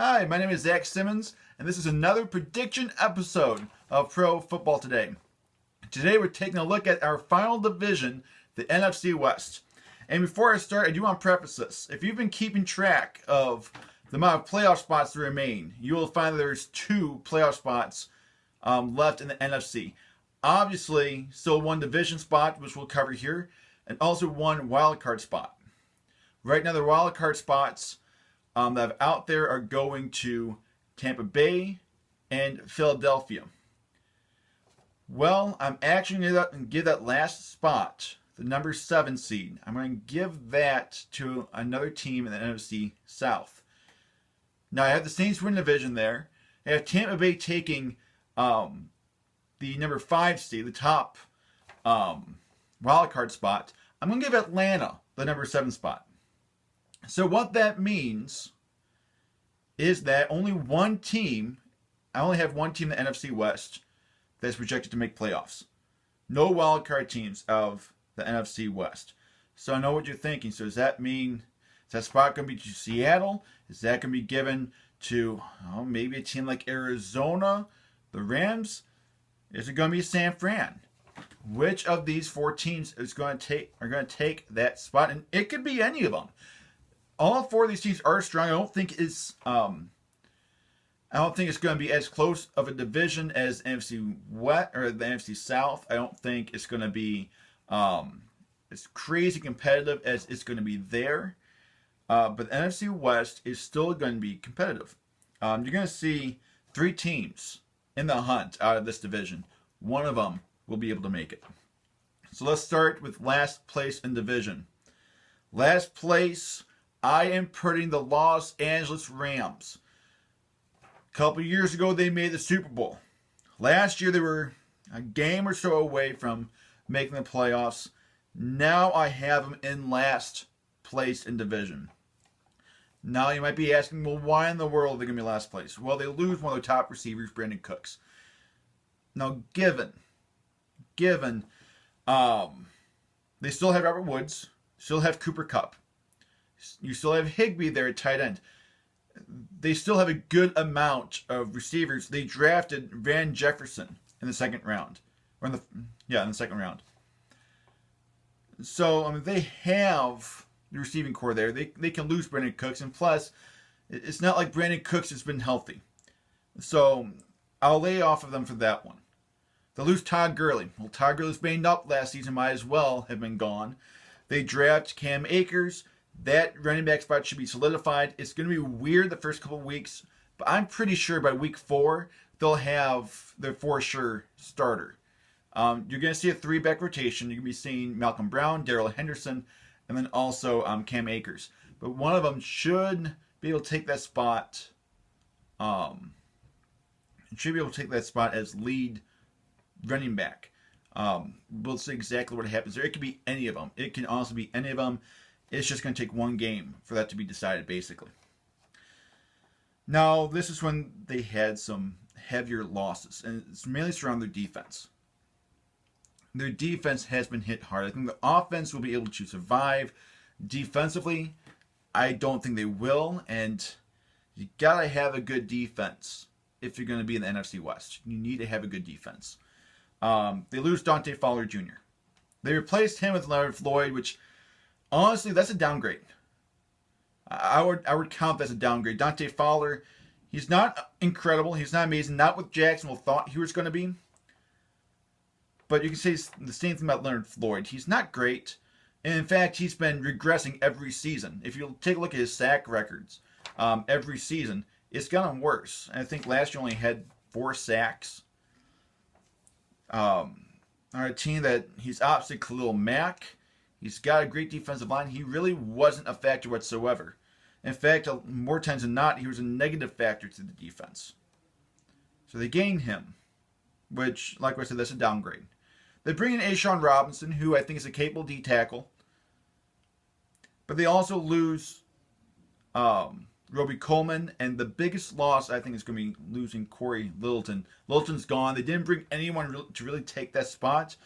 Hi, my name is Zach Simmons, and this is another prediction episode of Pro Football Today. Today we're taking a look at our final division, the NFC West. And before I start, I do want to preface this. If you've been keeping track of the amount of playoff spots that remain, you will find that there's 2 playoff spots left in the NFC. Obviously, still 1 division spot, which we'll cover here, and also 1 wildcard spot. Right now, the wildcard spots that are out there are going to Tampa Bay and Philadelphia. Well, I'm actually going to give that last spot, the number 7 seed, I'm going to give that to another team in the NFC South. Now, I have the Saints win division there. I have Tampa Bay taking the number 5 seed, the top wildcard spot. I'm going to give Atlanta the number 7 spot. So what that means is that I only have one team in the NFC West that's projected to make playoffs. No wildcard teams of the NFC West. So I know what you're thinking. So does that mean, is that spot going to be to Seattle? Is that going to be given to maybe a team like Arizona, the Rams? Is it going to be San Fran? Which of these 4 teams are going to take that spot? And it could be any of them. All 4 of these teams are strong. I don't think it's going to be as close of a division as NFC West or the NFC South. I don't think it's going to be as crazy competitive as it's going to be there. But the NFC West is still going to be competitive. You're going to see 3 teams in the hunt out of this division. One of them will be able to make it. So let's start with last place in division. Last place, I am putting the Los Angeles Rams. A couple years ago, they made the Super Bowl. Last year, they were a game or so away from making the playoffs. Now I have them in last place in division. Now you might be asking, well, why in the world are they going to be last place? Well, they lose one of their top receivers, Brandon Cooks. Now, given they still have Robert Woods, still have Cooper Kupp, you still have Higbee there at tight end. They still have a good amount of receivers. They drafted Van Jefferson in the second round. In the second round. So, they have the receiving core there. They can lose Brandon Cooks. And plus, it's not like Brandon Cooks has been healthy. So, I'll lay off of them for that one. They lose Todd Gurley. Well, Todd Gurley's banged up last season. Might as well have been gone. They draft Cam Akers. That running back spot should be solidified. It's going to be weird the first couple of weeks, but I'm pretty sure by week 4, they'll have their for sure starter. You're going to see a 3-back rotation. You're going to be seeing Malcolm Brown, Darrell Henderson, and then also Cam Akers. But one of them should be able to take that spot. Should be able to take that spot as lead running back. We'll see exactly what happens there. It could be any of them. It can also be any of them. It's just going to take one game for that to be decided, basically. Now, this is when they had some heavier losses, and it's mainly surrounding their defense. Their defense has been hit hard. I think the offense will be able to survive. Defensively, I don't think they will, and you got to have a good defense if you're going to be in the NFC West. You need to have a good defense. They lose Dante Fowler Jr. They replaced him with Leonard Floyd, which honestly, that's a downgrade. I would count that as a downgrade. Dante Fowler, he's not incredible. He's not amazing. Not what Jacksonville thought he was going to be. But you can say the same thing about Leonard Floyd. He's not great. And in fact, he's been regressing every season. If you take a look at his sack records every season, it's gotten worse. And I think last year only had 4 sacks. On a team that he's opposite Khalil Mack. He's got a great defensive line. He really wasn't a factor whatsoever. In fact, more times than not, he was a negative factor to the defense. So they gained him, which, like I said, that's a downgrade. They bring in Ashawn Robinson, who I think is a capable D tackle. But they also lose Roby Coleman, and the biggest loss I think is going to be losing Corey Littleton. Littleton's gone. They didn't bring anyone to really take that spot.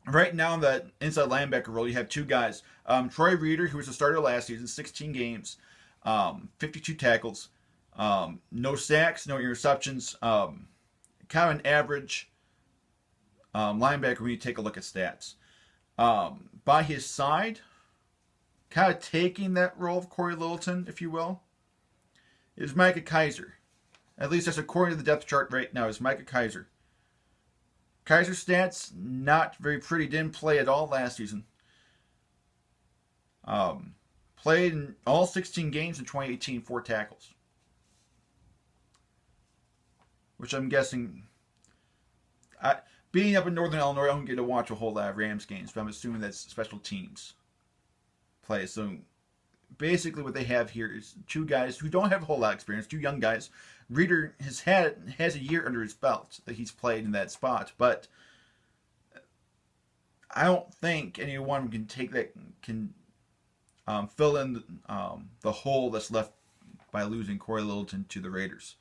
Right now in that inside linebacker role, you have 2 guys. Troy Reeder, who was the starter last season, 16 games. 52 tackles, no sacks, no interceptions, kind of an average linebacker when you take a look at stats. By his side, kind of taking that role of Corey Littleton, if you will, is Micah Kiser. At least that's according to the depth chart right now, is Micah Kiser. Kiser's stats, not very pretty. Didn't play at all last season. Played in all 16 games in 2018, 4 tackles. Which I'm guessing... being up in Northern Illinois, I don't get to watch a whole lot of Rams games, but I'm assuming that's special teams play. So basically what they have here is 2 guys who don't have a whole lot of experience, 2 young guys. Reader has a year under his belt that he's played in that spot, but I don't think anyone can take that, can fill in the hole that's left by losing Corey Littleton to the Raiders.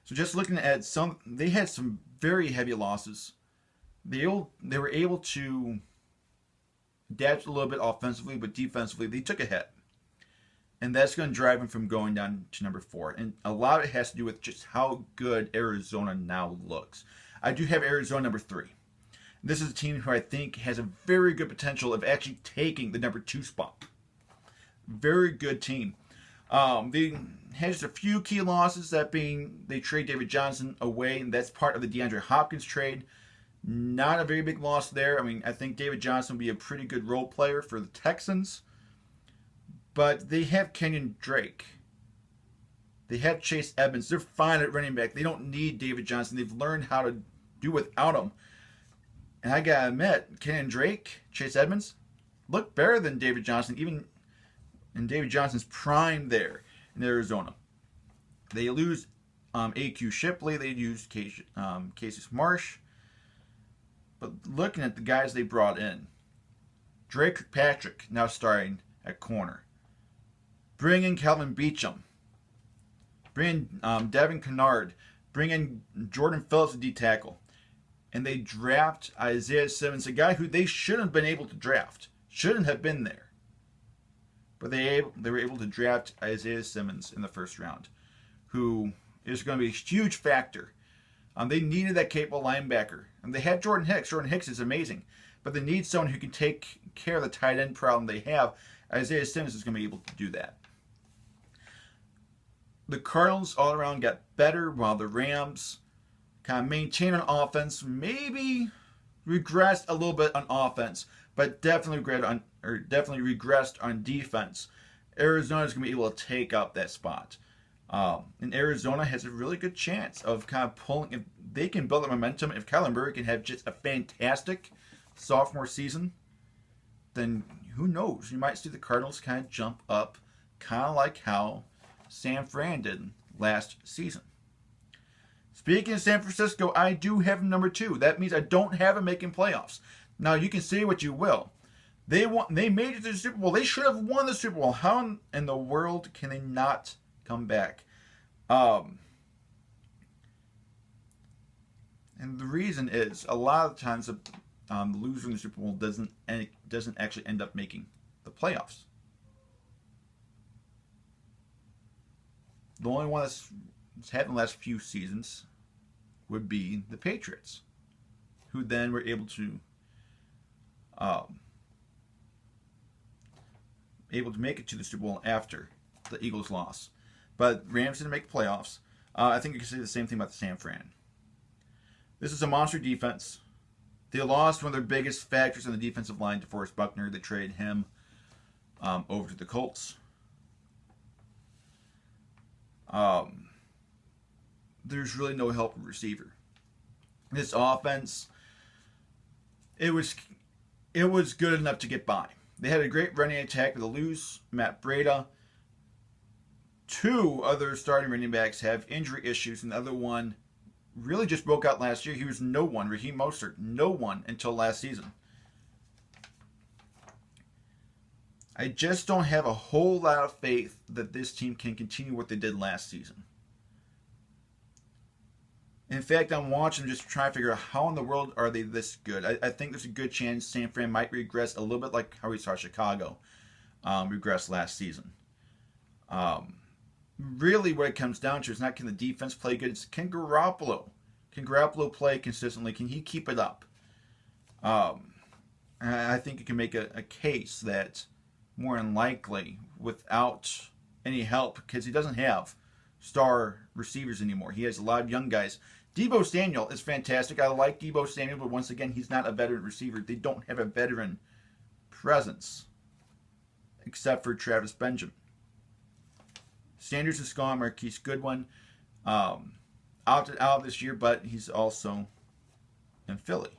So just looking at they had some very heavy losses. They were able to adapt a little bit offensively, but defensively they took a hit. And that's going to drive them from going down to number 4. And a lot of it has to do with just how good Arizona now looks. I do have Arizona number 3. This is a team who I think has a very good potential of actually taking the number 2 spot. Very good team. They had just a few key losses, that being they trade David Johnson away, and that's part of the DeAndre Hopkins trade. Not a very big loss there. I mean, I think David Johnson will be a pretty good role player for the Texans. But they have Kenyon Drake. They have Chase Edmonds. They're fine at running back. They don't need David Johnson. They've learned how to do without him. And I gotta admit, Kenyon Drake, Chase Edmonds, look better than David Johnson, even in David Johnson's prime there in Arizona. They lose A.Q. Shipley. They use Casey Marsh. But looking at the guys they brought in, Drake Kirkpatrick now starting at corner. Bring in Calvin Beachum. Bring in Devin Kennard. Bring in Jordan Phillips, D tackle. And they draft Isaiah Simmons, a guy who they shouldn't have been able to draft. Shouldn't have been there. But they were able to draft Isaiah Simmons in the first round, who is going to be a huge factor. They needed that capable linebacker. And they had Jordan Hicks. Jordan Hicks is amazing. But they need someone who can take care of the tight end problem they have. Isaiah Simmons is going to be able to do that. The Cardinals all around got better, while the Rams kind of maintained on offense, maybe regressed a little bit on offense, but definitely regressed on defense. Arizona is going to be able to take up that spot. And Arizona has a really good chance of kind of pulling, if they can build up momentum, if Kyler Murray can have just a fantastic sophomore season, then who knows? You might see the Cardinals kind of jump up, kind of like how San Fran did last season. Speaking of San Francisco, I do have number 2. That means I don't have them making playoffs. Now, you can say what you will. They made it to the Super Bowl. They should have won the Super Bowl. How in the world can they not come back? And the reason is, a lot of times the loser in the Super Bowl doesn't actually end up making the playoffs. The only one that's happened the last few seasons would be the Patriots, who then were able to make it to the Super Bowl after the Eagles' loss. But Rams didn't make the playoffs. I think you can say the same thing about the San Fran. This is a monster defense. They lost one of their biggest factors on the defensive line, DeForest Buckner. They traded him over to the Colts. There's really no help at receiver. This offense, it was good enough to get by. They had a great running attack with a loose Matt Breida. 2 other starting running backs have injury issues, and the other one really just broke out last year. He was no one. Raheem Mostert, no one until last season. I just don't have a whole lot of faith that this team can continue what they did last season. In fact, I'm watching just trying to figure out how in the world are they this good. I think there's a good chance San Fran might regress a little bit like how we saw Chicago regress last season. Really, what it comes down to is not can the defense play good, it's can Garoppolo play consistently? Can he keep it up? I think you can make a case that more than likely, without any help, because he doesn't have star receivers anymore. He has a lot of young guys. Deebo Samuel is fantastic. I like Deebo Samuel, but once again, he's not a veteran receiver. They don't have a veteran presence, except for Travis Benjamin. Sanders is gone. Marquise Goodwin opted out this year, but he's also in Philly.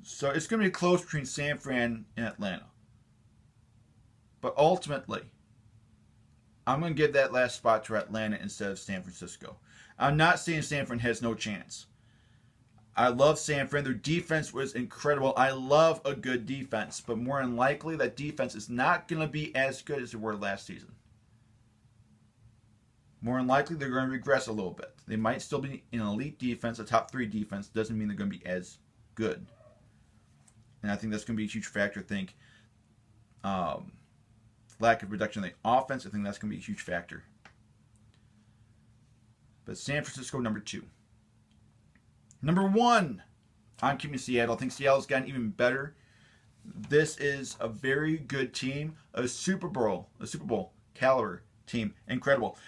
So it's going to be close between San Fran and Atlanta. But ultimately, I'm going to give that last spot to Atlanta instead of San Francisco. I'm not saying San Fran has no chance. I love San Fran. Their defense was incredible. I love a good defense. But more than likely, that defense is not going to be as good as they were last season. More than likely, they're going to regress a little bit. They might still be an elite defense, a top 3 defense. Doesn't mean they're going to be as good. And I think that's going to be a huge factor. I think lack of production in the offense, I think that's going to be a huge factor. But San Francisco, number 2. Number 1, I'm keeping Seattle. I think Seattle's gotten even better. This is a very good team, a Super Bowl caliber team. Incredible.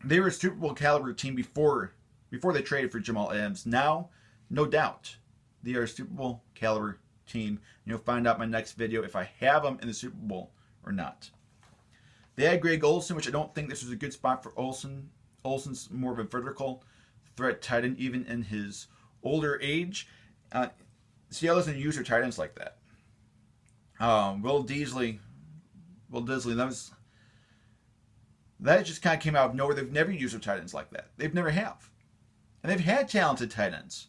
They were a Super Bowl caliber team before they traded for Jamal Adams. Now, no doubt, they are a Super Bowl caliber team. You'll find out in my next video if I have them in the Super Bowl or not. They had Greg Olsen, which I don't think this was a good spot for Olsen. Olsen's more of a vertical threat tight end, even in his older age. Seattle doesn't use their tight ends like that. Will Disley, that just kind of came out of nowhere. They've never used their tight ends like that. They've never have. And they've had talented tight ends.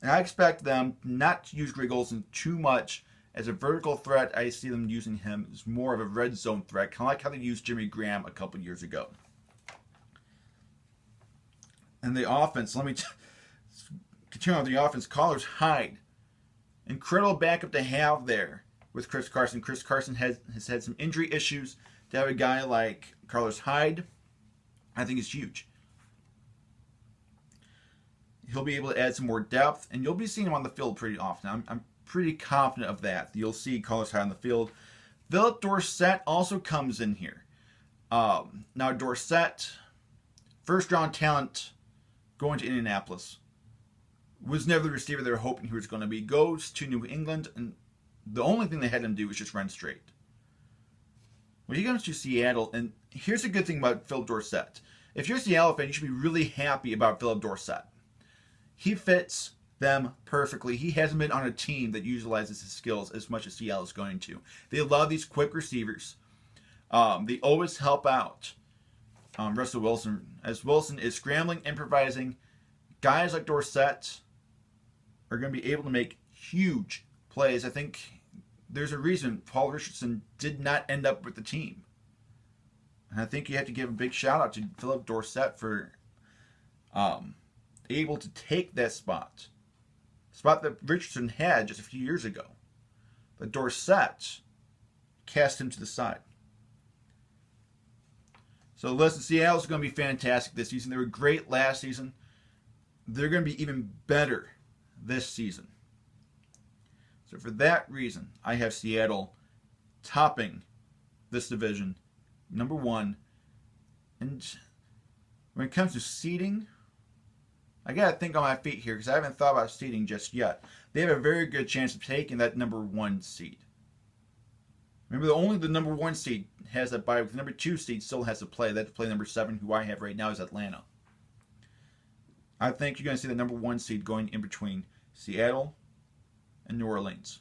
And I expect them not to use Greg Olsen too much as a vertical threat. I see them using him as more of a red zone threat, kind of like how they used Jimmy Graham a couple years ago. And the offense, let me continue on with the offense. Carlos Hyde, incredible backup to have there with Chris Carson. Chris Carson has had some injury issues. To have a guy like Carlos Hyde, I think is huge. He'll be able to add some more depth, and you'll be seeing him on the field pretty often. I'm pretty confident of that. You'll see Carlos Hyde on the field. Philip Dorsett also comes in here. Now, Dorsett, first-round talent going to Indianapolis, was never the receiver they were hoping he was going to be. Goes to New England, and the only thing they had him do was just run straight. Well, he comes to Seattle, and here's a good thing about Philip Dorsett. If you're a Seattle fan, you should be really happy about Philip Dorsett. He fits them perfectly. He hasn't been on a team that utilizes his skills as much as Seattle is going to. They love these quick receivers. They always help out Russell Wilson. As Wilson is scrambling, improvising, guys like Dorsett are going to be able to make huge plays. I think there's a reason Paul Richardson did not end up with the team. And I think you have to give a big shout out to Philip Dorsett for able to take that spot that Richardson had just a few years ago. But Dorsett cast him to the side. So listen, Seattle's going to be fantastic this season. They were great last season. They're going to be even better this season. So for that reason, I have Seattle topping this division, number 1. And when it comes to seeding, I got to think on my feet here because I haven't thought about seeding just yet. They have a very good chance of taking that number 1 seed. Remember, only the number 1 seed has that bye week. The number 2 seed still has to play. They have to play number 7, who I have right now is Atlanta. I think you're going to see the number 1 seed going in between Seattle and New Orleans.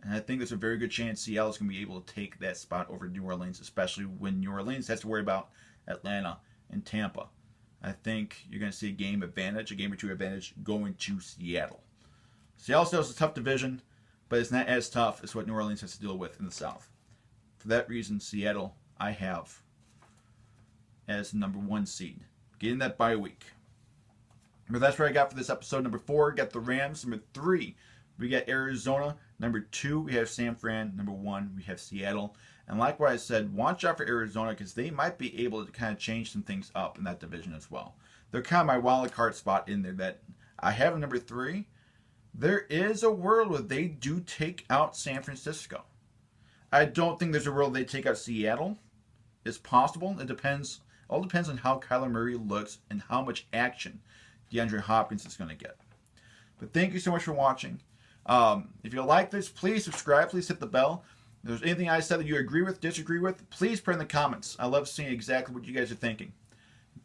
And I think there's a very good chance Seattle is going to be able to take that spot over New Orleans, especially when New Orleans has to worry about Atlanta and Tampa. I think you're going to see a game or 2 advantage going to Seattle. Seattle still has a tough division, but it's not as tough as what New Orleans has to deal with in the South. For that reason, Seattle, I have as the number 1 seed, getting that bye week. But that's what I got for this episode. Number 4, got the Rams. Number 3, we got Arizona. Number 2, we have San Fran. Number 1, we have Seattle. And like what I said, watch out for Arizona because they might be able to kind of change some things up in that division as well. They're kind of my wild card spot in there that I have in number 3. There is a world where they do take out San Francisco. I don't think there's a world they take out Seattle. It's possible. It depends. All depends on how Kyler Murray looks and how much action DeAndre Hopkins is going to get. But thank you so much for watching. If you like this, please subscribe. Please hit the bell. If there's anything I said that you agree with, disagree with, please put in the comments. I love seeing exactly what you guys are thinking.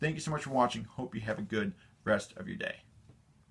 Thank you so much for watching. Hope you have a good rest of your day.